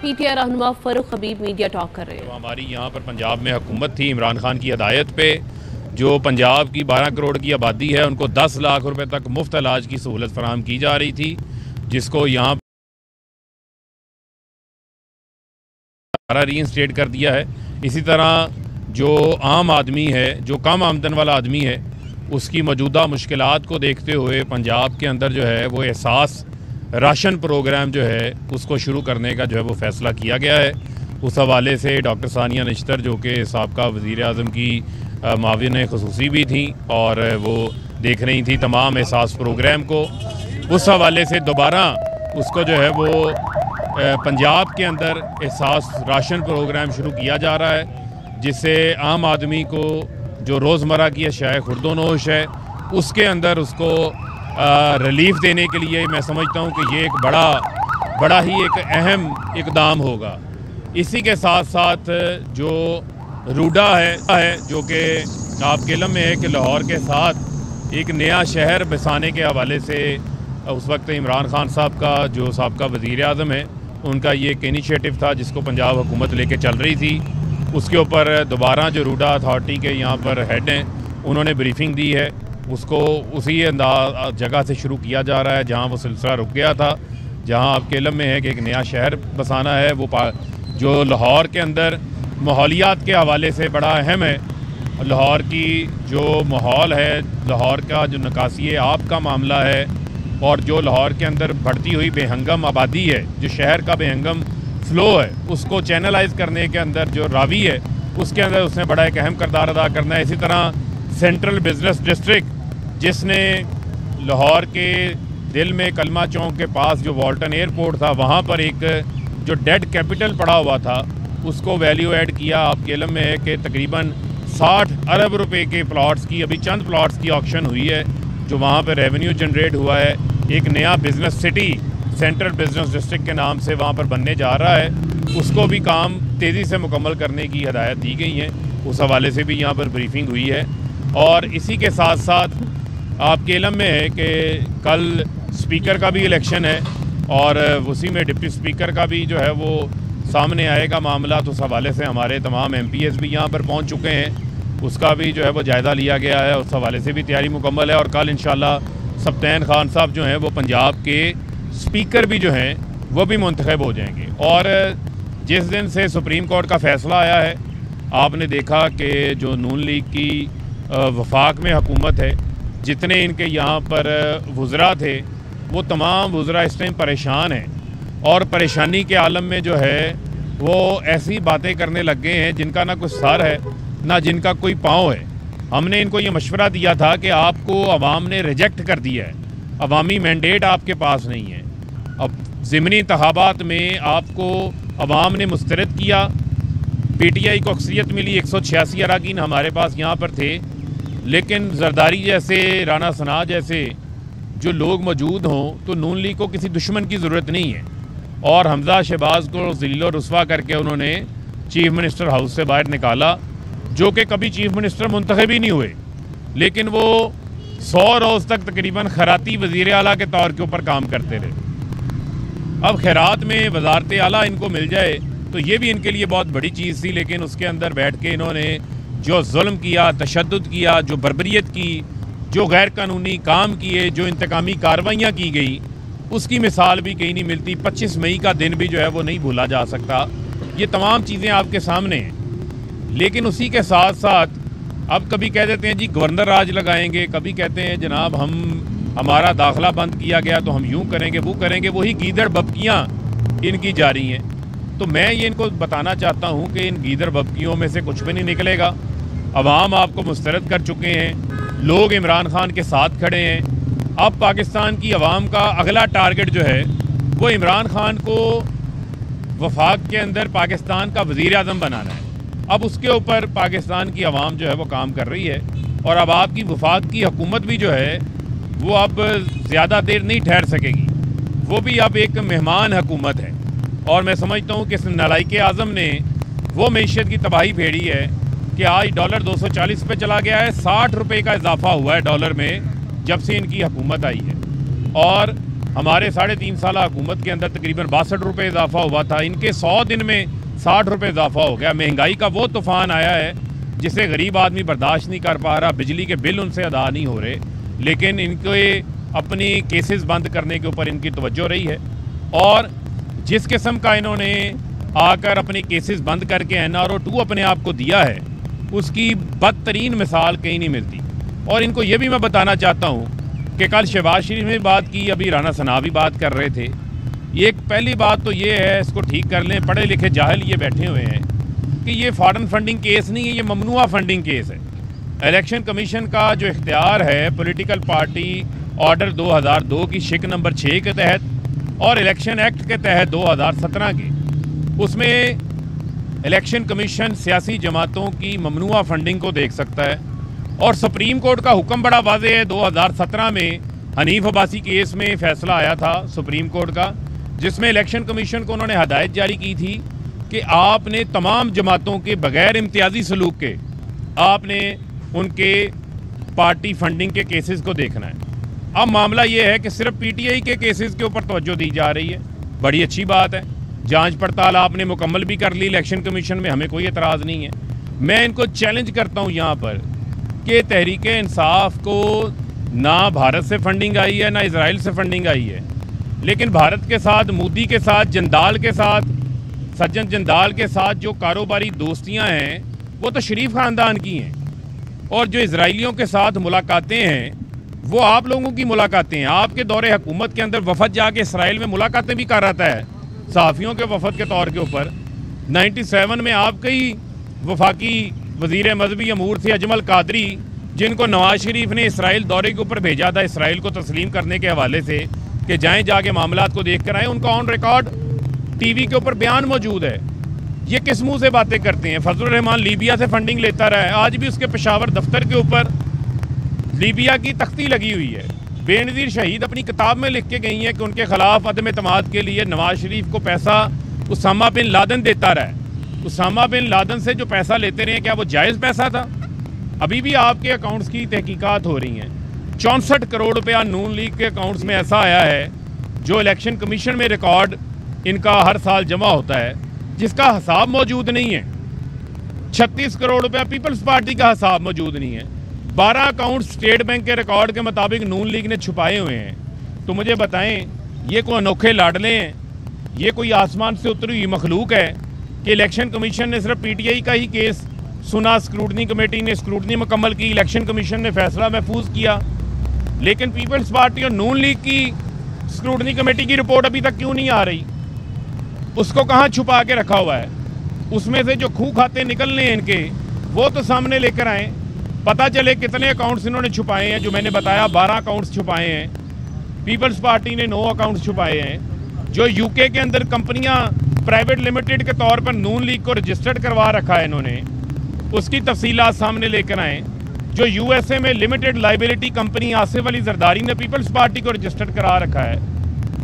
P T I رہنما فاروق حبیب media talk کر رہے ہیں۔ ہماری یہاں پر پنجاب میں حکومت تھی عمران خان کی ہدایت پہ، جو پنجاب کی 12 کروڑ کی آبادی ہے ان کو 10 لاکھ روپے تک مفت علاج کی سہولت فراہم کی جا رہی تھی، جس کو یہاں پر ری انسٹیٹ کر دیا ہے۔ اسی طرح جو عام آدمی ہے، جو کم آمدن والا آدمی ہے، اس کی موجودہ مشکلات کو دیکھتے ہوئے پنجاب کے اندر جو ہے وہ احساس راشن پروگرام جو ہے اس کو شروع کرنے کا جو ہے وہ فیصلہ کیا گیا ہے۔ اس حوالے سے ڈاکٹر ثانیہ نشتر جو کہ سابقہ وزیر اعظم کی معاون خصوصی بھی تھیں اور وہ دیکھ رہی تھیں تمام احساس پروگرام کو، اس حوالے سے دوبارہ اس کو جو ہے وہ پنجاب کے اندر احساس راشن پروگرام شروع کیا جا رہا ہے، جس سے عام آدمی کو جو روزمرہ کی اشیاء خرد و نوش ہے اس کے اندر اس کو ریلیف دینے کے لیے میں سمجھتا ہوں کہ یہ ایک بڑا ہی ایک اہم اقدام ہوگا۔ اسی کے ساتھ ساتھ جو روڈا ہے جو کہ آپ کے علم میں ہے کہ لاہور کے ساتھ ایک نیا شہر بسانے کے حوالے سے اس وقت عمران خان صاحب کا جو سابقہ وزیر اعظم ہے ان کا یہ ایک انیشیٹو تھا جس کو پنجاب حکومت لے کے چل رہی تھی۔ اس کے اوپر دوبارہ جو روڈا اتھارٹی کے یہاں پر ہیڈ ہیں انہوں نے بریفنگ دی ہے، اس کو اسی جگہ سے شروع کیا جا رہا ہے جہاں وہ سلسلہ رک گیا تھا، جہاں آپ کے علم میں ہے کہ ایک نیا شہر بسانا ہے، وہ جو لاہور کے اندر ماحولیات کے حوالے سے بڑا اہم ہے۔ لاہور کی جو ماحول ہے، لاہور کا جو نکاسی آب کا معاملہ ہے اور جو لاہور کے اندر بڑھتی ہوئی بے ہنگم آبادی ہے، جو شہر کا بے ہنگم فلو ہے، اس کو چینلائز کرنے کے اندر جو راوی ہے اس کے اندر اس نے بڑا ایک اہم کردار ادا کرنا ہے۔ اسی طرح سینٹرل بزنس ڈسٹرکٹ جس نے لاہور کے دل میں کلمہ چوک کے پاس جو والٹن ایئرپورٹ تھا وہاں پر ایک جو ڈیڈ کیپٹل پڑا ہوا تھا اس کو ویلیو ایڈ کیا۔ آپ کے علم میں ہے کہ تقریباً 60 ارب روپے کے پلاٹس کی ابھی چند پلاٹس کی آکشن ہوئی ہے جو وہاں پہ ریونیو جنریٹ ہوا ہے۔ ایک نیا business city central business district کے نام سے وہاں پر بننے جا رہا ہے، اس کو بھی کام تیزی سے مکمل کرنے کی ہدایت دی گئی ہے، اس حوالے سے بھی یہاں پر بریفنگ ہوئی ہے۔ اور اسی کے ساتھ ساتھ آپ کے علم میں ہے کہ کل اسپیکر کا بھی الیکشن ہے اور اسی میں ڈپٹی اسپیکر کا بھی جو ہے وہ سامنے آئے گا معاملہ، تو اس حوالے سے ہمارے تمام ایم پی ایس بھی یہاں پر پہنچ چکے ہیں، اس کا بھی جو ہے وہ جائزہ لیا گیا ہے، اس حوالے سے بھی تیاری مکمل ہے۔ اور کل انشاءاللہ سبطین خان صاحب جو ہیں وہ پنجاب کے اسپیکر بھی جو ہیں وہ بھی منتخب ہو جائیں گے۔ اور جس دن سے سپریم کورٹ کا فیصلہ آیا ہے آپ نے دیکھا کہ جو نون لیگ کی وفاق میں حکومت ہے، جتنے ان کے یہاں پر وزراء تھے وہ تمام وزراء اس ٹائم پریشان ہیں اور پریشانی کے عالم میں جو ہے وہ ایسی باتیں کرنے لگ گئے ہیں جن کا نہ کوئی سر ہے نہ جن کا کوئی پاؤں ہے۔ ہم نے ان کو یہ مشورہ دیا تھا کہ آپ کو عوام نے ریجیکٹ کر دیا ہے، عوامی مینڈیٹ آپ کے پاس نہیں ہے، اب ضمنی انتخابات میں آپ کو عوام نے مسترد کیا، پی ٹی آئی کو اکثریت ملی، 186 اراکین ہمارے پاس یہاں پر تھے، لیکن زرداری جیسے رانا ثنا جیسے جو لوگ موجود ہوں تو نون لیگ کو کسی دشمن کی ضرورت نہیں ہے، اور حمزہ شہباز کو ذلیل و رسوا کر کے انہوں نے چیف منسٹر ہاؤس سے باہر نکالا، جو کہ کبھی چیف منسٹر منتخب ہی نہیں ہوئے، لیکن وہ 100 روز تک تقریباً خیراتی وزیر اعلیٰ کے طور کے اوپر کام کرتے رہے۔ اب خیرات میں وزارت اعلیٰ ان کو مل جائے تو یہ بھی ان کے لیے بہت بڑی چیز تھی، لیکن اس کے اندر بیٹھ کے انہوں نے جو ظلم کیا، تشدد کیا، جو بربریت کی، جو غیر قانونی کام کیے، جو انتقامی کارروائیاں کی گئی، اس کی مثال بھی کہیں نہیں ملتی۔ 25 مئی کا دن بھی جو ہے وہ نہیں بھولا جا سکتا۔ یہ تمام چیزیں آپ کے سامنے ہیں، لیکن اسی کے ساتھ ساتھ اب کبھی کہہ دیتے ہیں جی گورنر راج لگائیں گے، کبھی کہتے ہیں جناب ہمارا داخلہ بند کیا گیا تو ہم یوں کریں گے وہ کریں گے، وہی گیدڑ ببکیاں ان کی جاری ہیں۔ تو میں یہ ان کو بتانا چاہتا ہوں کہ ان گیدڑ ببکیوں میں سے کچھ بھی نہیں نکلے گا۔ عوام آپ کو مسترد کر چکے ہیں، لوگ عمران خان کے ساتھ کھڑے ہیں۔ اب پاکستان کی عوام کا اگلا ٹارگٹ جو ہے وہ عمران خان کو وفاق کے اندر پاکستان کا وزیر اعظم بنانا ہے۔ اب اس کے اوپر پاکستان کی عوام جو ہے وہ کام کر رہی ہے، اور اب آپ کی وفاق کی حکومت بھی جو ہے وہ اب زیادہ دیر نہیں ٹھہر سکے گی، وہ بھی اب ایک مہمان حکومت ہے۔ اور میں سمجھتا ہوں کہ اس نالائق اعظم نے وہ معیشت کی تباہی پھیڑی ہے کہ آج ڈالر 240 پہ چلا گیا ہے، 60 روپے کا اضافہ ہوا ہے ڈالر میں جب سے ان کی حکومت آئی ہے۔ اور ہمارے 3.5 سالہ حکومت کے اندر تقریباً 62 روپے اضافہ ہوا تھا، ان کے 100 دن میں 60 روپے اضافہ ہو گیا۔ مہنگائی کا وہ طوفان آیا ہے جسے غریب آدمی برداشت نہیں کر پا رہا، بجلی کے بل ان سے ادا نہیں ہو رہے، لیکن ان کو اپنی کیسز بند کرنے کے اوپر ان کی توجہ رہی ہے، اور جس قسم کا انہوں نے آ کر اپنی کیسز بند کر کے NRO 2 اپنے آپ کو دیا ہے، اس کی بدترین مثال کہیں نہیں ملتی۔ اور ان کو یہ بھی میں بتانا چاہتا ہوں کہ کل شہباز شریف نے بات کی، ابھی رانا ثناء بھی بات کر رہے تھے۔ ایک پہلی بات تو یہ ہے، اس کو ٹھیک کر لیں، پڑھے لکھے جاہل یہ بیٹھے ہوئے ہیں کہ یہ فارن فنڈنگ کیس نہیں ہے، یہ ممنوعہ فنڈنگ کیس ہے۔ الیکشن کمیشن کا جو اختیار ہے پولیٹیکل پارٹی آرڈر 2002 کی شق نمبر 6 کے تحت اور الیکشن ایکٹ کے تحت 2017 کے، اس میں الیکشن کمیشن سیاسی جماعتوں کی ممنوعہ فنڈنگ کو دیکھ سکتا ہے، اور سپریم کورٹ کا حکم بڑا واضح ہے۔ 2017 میں حنیف عباسی کیس میں فیصلہ آیا تھا سپریم کورٹ کا، جس میں الیکشن کمیشن کو انہوں نے ہدایت جاری کی تھی کہ آپ نے تمام جماعتوں کے بغیر امتیازی سلوک کے آپ نے ان کے پارٹی فنڈنگ کے کیسز کو دیکھنا ہے۔ اب معاملہ یہ ہے کہ صرف PTI کے کیسز کے اوپر توجہ دی جا رہی ہے، بڑی اچھی بات ہے، جانچ پڑتال آپ نے مکمل بھی کر لی الیکشن کمیشن میں، ہمیں کوئی اعتراض نہیں ہے۔ میں ان کو چیلنج کرتا ہوں یہاں پر کہ تحریک انصاف کو نہ بھارت سے فنڈنگ آئی ہے نہ اسرائیل سے فنڈنگ آئی ہے، لیکن بھارت کے ساتھ، مودی کے ساتھ، جندال کے ساتھ، سجن جندال کے ساتھ جو کاروباری دوستیاں ہیں وہ تو شریف خاندان کی ہیں، اور جو اسرائیلیوں کے ساتھ ملاقاتیں ہیں وہ آپ لوگوں کی ملاقاتیں ہیں۔ آپ کے دور حکومت کے اندر وفد جا کے اسرائیل میں ملاقاتیں بھی کر رہتا ہے صحافیوں کے وفد کے طور کے اوپر۔ 97 میں آپ کئی وفاقی وزیر مذہبی امور تھے اجمل قادری، جن کو نواز شریف نے اسرائیل دورے کے اوپر بھیجا تھا اسرائیل کو تسلیم کرنے کے حوالے سے کہ جائیں جا کے معاملات کو دیکھ کر آئیں، ان کا آن ریکارڈ ٹی وی کے اوپر بیان موجود ہے۔ یہ کس منہ سے باتیں کرتے ہیں؟ فضل الرحمان لیبیا سے فنڈنگ لیتا رہا ہے، آج بھی اس کے پشاور دفتر کے اوپر لیبیا کی تختی لگی ہوئی ہے۔ بے نظیر شہید اپنی کتاب میں لکھ کے گئی ہیں کہ ان کے خلاف عدم اعتماد کے لیے نواز شریف کو پیسہ اسامہ بن لادن دیتا رہا ہے۔ اسامہ بن لادن سے جو پیسہ لیتے رہے، کیا وہ جائز پیسہ تھا؟ ابھی بھی آپ کے اکاؤنٹس کی تحقیقات ہو رہی ہیں۔ 64 کروڑ روپیہ نون لیگ کے اکاؤنٹس میں ایسا آیا ہے جو الیکشن کمیشن میں ریکارڈ ان کا ہر سال جمع ہوتا ہے، جس کا حساب موجود نہیں ہے۔ 36 کروڑ روپیہ پیپلز پارٹی کا حساب موجود نہیں ہے۔ 12 اکاؤنٹ اسٹیٹ بینک کے ریکارڈ کے مطابق نون لیگ نے چھپائے ہوئے ہیں۔ تو مجھے بتائیں، یہ کوئی انوکھے لاڈلے ہیں؟ یہ کوئی آسمان سے اتری ہوئی مخلوق ہے کہ الیکشن کمیشن نے صرف PTI کا ہی کیس سنا، اسکروٹنی کمیٹی نے اسکروٹنی مکمل کی، الیکشن کمیشن نے فیصلہ محفوظ کیا، لیکن پیپلز پارٹی اور نون لیگ کی اسکروٹنی کمیٹی کی رپورٹ ابھی تک کیوں نہیں آ رہی؟ اس کو کہاں چھپا کے رکھا ہوا ہے؟ اس میں سے جو کھو کھاتے نکلنے ہیں ان کے، وہ تو سامنے لے کر آئیں، پتہ چلے کتنے اکاؤنٹس انہوں نے چھپائے ہیں۔ جو میں نے بتایا 12 اکاؤنٹس چھپائے ہیں، پیپلز پارٹی نے 9 اکاؤنٹس چھپائے ہیں۔ جو UK کے اندر کمپنیاں پرائیویٹ لمیٹڈ کے طور پر نون لیگ کو رجسٹرڈ کروا رکھا ہے انہوں نے، اس کی تفصیلات سامنے لے کر آئیں۔ جو USA میں limited liability company Asif Ali Zardari نے پیپلز پارٹی کو رجسٹرڈ کرا رکھا ہے،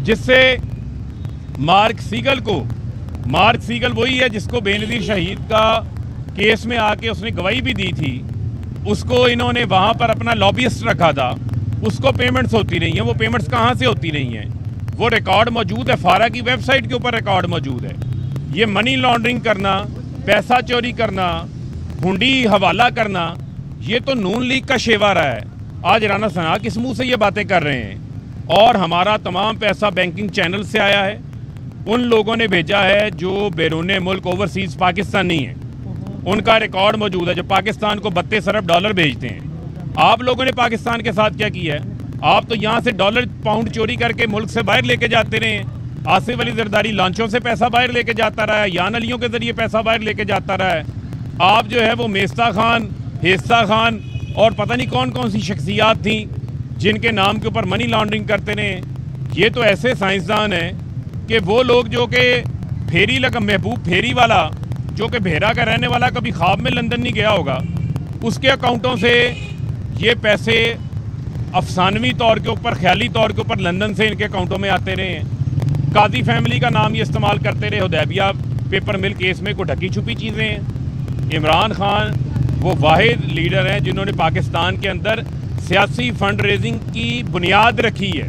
جس سے مارک سیگل وہی ہے جس کو بے نظیر شہید کا کیس میں آ کے اس نے گواہی بھی دی تھی، اس کو انہوں نے وہاں پر اپنا لابیسٹ رکھا تھا، اس کو پیمنٹس ہوتی نہیں ہیں۔ وہ پیمنٹس کہاں سے ہوتی نہیں ہیں؟ وہ ریکارڈ موجود ہے، فارا کی ویب سائٹ کے اوپر ریکارڈ موجود ہے۔ یہ منی لانڈرنگ کرنا، پیسہ چوری کرنا، ہنڈی حوالہ کرنا، یہ تو نون لیگ کا شیوا رہا ہے۔ آج رانا ثناء کس منہ سے یہ باتیں کر رہے ہیں؟ اور ہمارا تمام پیسہ بینکنگ چینل سے آیا ہے، ان لوگوں نے بھیجا ہے جو بیرون ملک اوورسیز پاکستانی ہیں، ان کا ریکارڈ موجود ہے، جو پاکستان کو 32 ارب ڈالر بھیجتے ہیں۔ آپ لوگوں نے پاکستان کے ساتھ کیا کیا ہے؟ آپ تو یہاں سے ڈالر پاؤنڈ چوری کر کے ملک سے باہر لے کے جاتے رہے ہیں۔ آصف علی زرداری لانچوں سے پیسہ باہر لے کے جاتا رہا ہے، یان علیوں کے ذریعے پیسہ باہر لے کے جاتا رہا ہے۔ آپ جو ہے وہ میستہ خان، ہیستہ خان اور پتہ نہیں کون کون سی شخصیات تھیں جن کے نام کے اوپر منی لانڈرنگ کرتے رہے۔ یہ تو ایسے سائنسدان ہیں کہ وہ لوگ جو کہ محبوب پھیری والا، جو کہ بھیرا کا رہنے والا، کبھی خواب میں لندن نہیں گیا ہوگا، اس کے اکاؤنٹوں سے یہ پیسے افسانوی طور کے اوپر، خیالی طور کے اوپر لندن سے ان کے اکاؤنٹوں میں آتے رہے ہیں۔ قاضی فیملی کا نام یہ استعمال کرتے رہے، حدیبیہ پیپر مل کیس میں کوئی ڈھکی چھپی چیزیں ہیں۔ عمران خان وہ واحد لیڈر ہیں جنہوں نے پاکستان کے اندر سیاسی فنڈ ریزنگ کی بنیاد رکھی ہے،